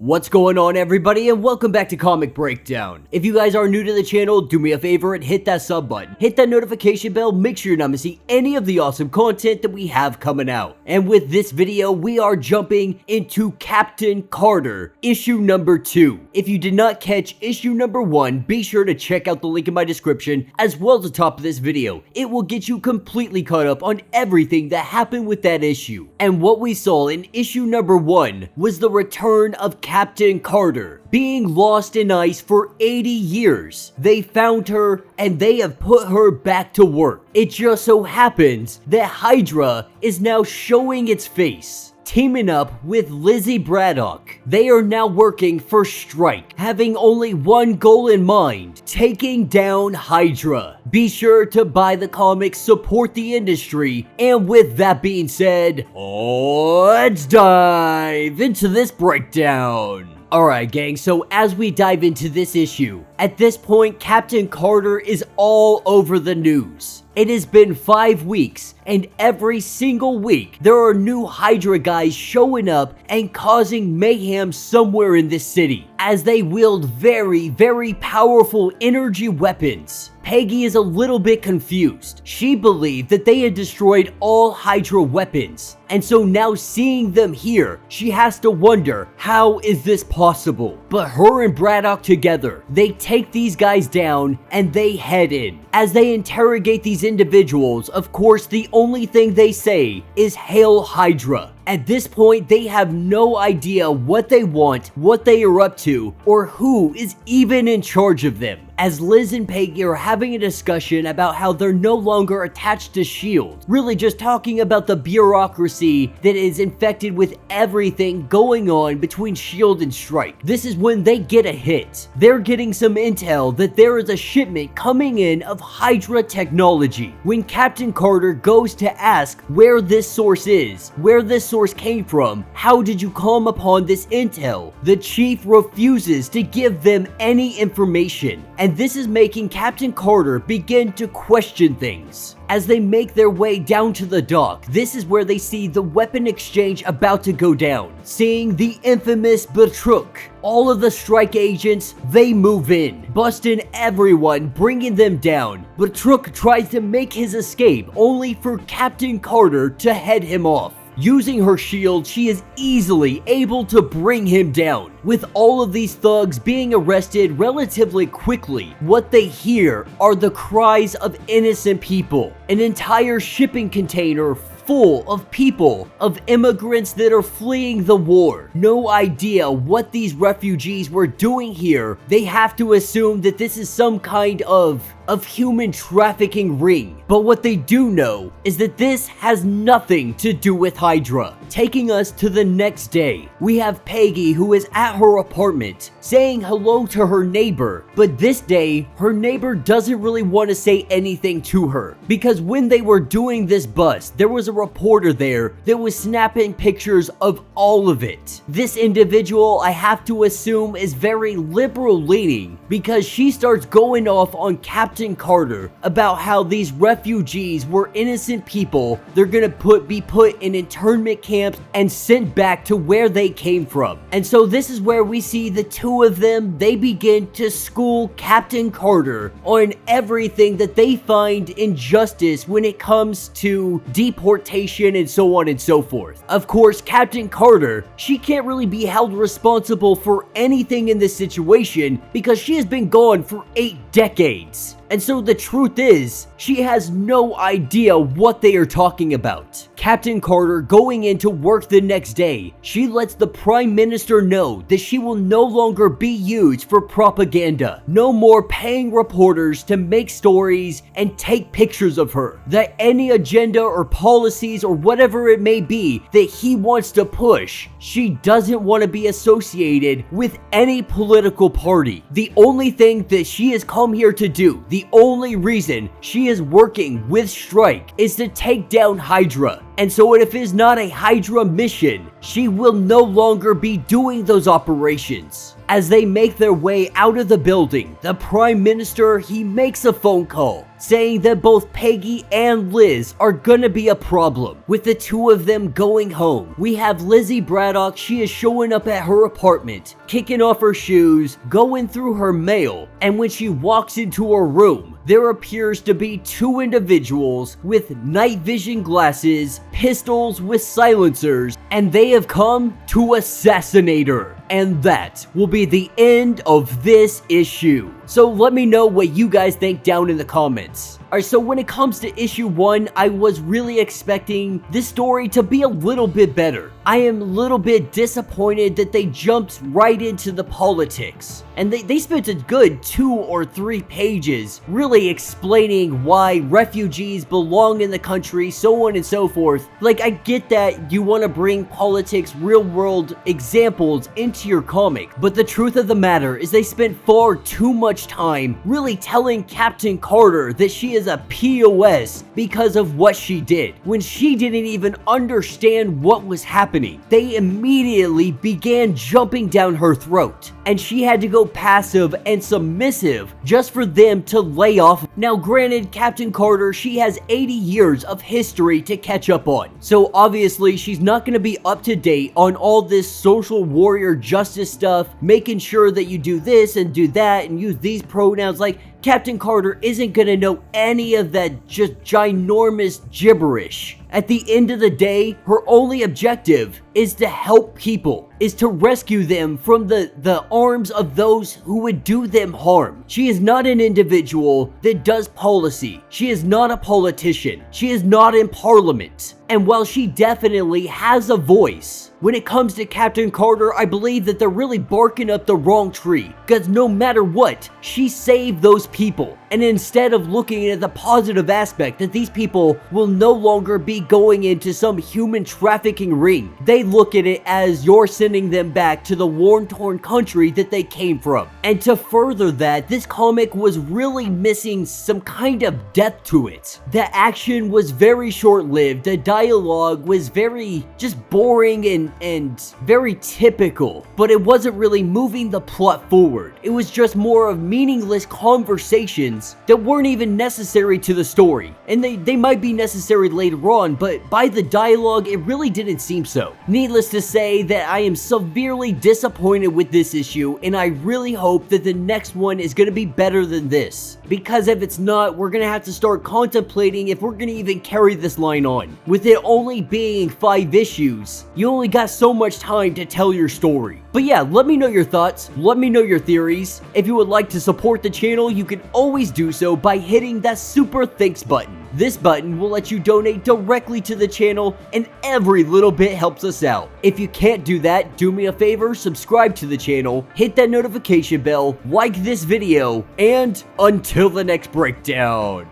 What's going on, everybody, and welcome back to Comic Breakdown. If you guys are new to the channel, do me a favor and hit that sub button. Hit that notification bell, make sure you're not missing any of the awesome content that we have coming out. And with this video, we are jumping into Captain Carter, issue number 2. If you did not catch issue number 1, be sure to check out the link in my description, as well as the top of this video. It will get you completely caught up on everything that happened with that issue. And what we saw in issue number 1 was the return of Captain Carter, being lost in ice for 80 years. They found her and they have put her back to work. It just so happens that Hydra is now showing its face, teaming up with Lizzie Braddock. They are now working for S.T.R.I.K.E, having only one goal in mind: taking down Hydra. Be sure to buy the comics, support the industry, and with that being said, let's dive into this breakdown. Alright gang, so as we dive into this issue, at this point Captain Carter is all over the news. It has been 5 weeks, and every single week there are new Hydra guys showing up and causing mayhem somewhere in this city, as they wield very powerful energy weapons. Peggy is a little bit confused. She believed that they had destroyed all Hydra weapons, and so now seeing them here, she has to wonder, how is this possible? But her and Braddock together, they take these guys down and they head in. As they interrogate these individuals, of course the only thing they say is "Hail Hydra." At this point, they have no idea what they want, what they are up to, or who is even in charge of them. As Liz and Peggy are having a discussion about how they're no longer attached to S.H.I.E.L.D., really just talking about the bureaucracy that is infected with everything going on between S.H.I.E.L.D. and S.T.R.I.K.E. This is when they get a hit. They're getting some intel that there is a shipment coming in of Hydra technology. When Captain Carter goes to ask where this source is, where this source came from, how did you come upon this intel, the chief refuses to give them any information. And this is making Captain Carter begin to question things. As they make their way down to the dock, this is where they see the weapon exchange about to go down. Seeing the infamous S.T.R.I.K.E, all of the S.T.R.I.K.E agents, they move in, busting everyone, bringing them down. S.T.R.I.K.E tries to make his escape, only for Captain Carter to head him off. Using her shield, she is easily able to bring him down. With all of these thugs being arrested relatively quickly, what they hear are the cries of innocent people. An entire shipping container full of people, of immigrants that are fleeing the war. No idea what these refugees were doing here. They have to assume that this is some kind of human trafficking ring. But what they do know is that this has nothing to do with Hydra. Taking us to the next day, we have Peggy, who is at her apartment saying hello to her neighbor, but this day her neighbor doesn't really want to say anything to her, because when they were doing this bust, there was a reporter there that was snapping pictures of all of it. This individual, I have to assume, is very liberal leaning, because she starts going off on Captain Carter about how these refugees were innocent people. They're gonna be put in internment camps and sent back to where they came from. And so this is where we see the two of them. They begin to school Captain Carter on everything that they find injustice when it comes to deportation and so on and so forth. Of course, Captain Carter, she can't really be held responsible for anything in this situation because she has been gone for 8 decades. And so the truth is, she has no idea what they are talking about. Captain Carter, going into work the next day, she lets the Prime Minister know that she will no longer be used for propaganda. No more paying reporters to make stories and take pictures of her. That any agenda or policies or whatever it may be that he wants to push, she doesn't want to be associated with any political party. The only thing that she has come here to do, the only reason she is working with S.T.R.I.K.E is to take down Hydra. And so if it is not a Hydra mission, she will no longer be doing those operations. As they make their way out of the building, the Prime Minister, he makes a phone call saying that both Peggy and Liz are gonna be a problem, with the two of them going home. We have Lizzie Braddock, she is showing up at her apartment, kicking off her shoes, going through her mail, and when she walks into her room, there appears to be two individuals with night vision glasses, pistols with silencers, and they have come to assassinate her. And that will be the end of this issue. So let me know what you guys think down in the comments. Alright, so when it comes to issue 1, I was really expecting this story to be a little bit better. I am a little bit disappointed that they jumped right into the politics. And they spent a good 2 or 3 pages really explaining why refugees belong in the country, so on and so forth. Like, I get that you want to bring politics, real world examples into your comic, but the truth of the matter is they spent far too much time really telling Captain Carter that she is a POS because of what she did, when she didn't even understand what was happening. They immediately began jumping down her throat, and she had to go passive and submissive just for them to lay off. Now granted, Captain Carter, she has 80 years of history to catch up on, so obviously she's not going to be up to date on all this social warrior justice stuff, making sure that you do this and do that and use these pronouns. Like, Captain Carter isn't gonna know any of that just ginormous gibberish. At the end of the day, her only objective is to help people, is to rescue them from the arms of those who would do them harm. She is not an individual that does policy. She is not a politician. She is not in parliament. And while she definitely has a voice, when it comes to Captain Carter, I believe that they're really barking up the wrong tree, because no matter what, she saved those people. And instead of looking at the positive aspect that these people will no longer be going into some human trafficking ring, they look at it as you're sending them back to the war-torn country that they came from. And to further that, this comic was really missing some kind of depth to it. The action was very short-lived, the dialogue was very just boring and very typical, but it wasn't really moving the plot forward. It was just more of meaningless conversations that weren't even necessary to the story. And they might be necessary later on, but by the dialogue, it really didn't seem so. Needless to say that I am severely disappointed with this issue, and I really hope that the next one is going to be better than this. Because if it's not, we're going to have to start contemplating if we're going to even carry this line on. With it only being 5 issues, you only got so much time to tell your story. But yeah, let me know your thoughts, let me know your theories. If you would like to support the channel, you can always do so by hitting that super thanks button. This button will let you donate directly to the channel, and every little bit helps us out. If you can't do that, do me a favor, subscribe to the channel, hit that notification bell, like this video, and until the next breakdown.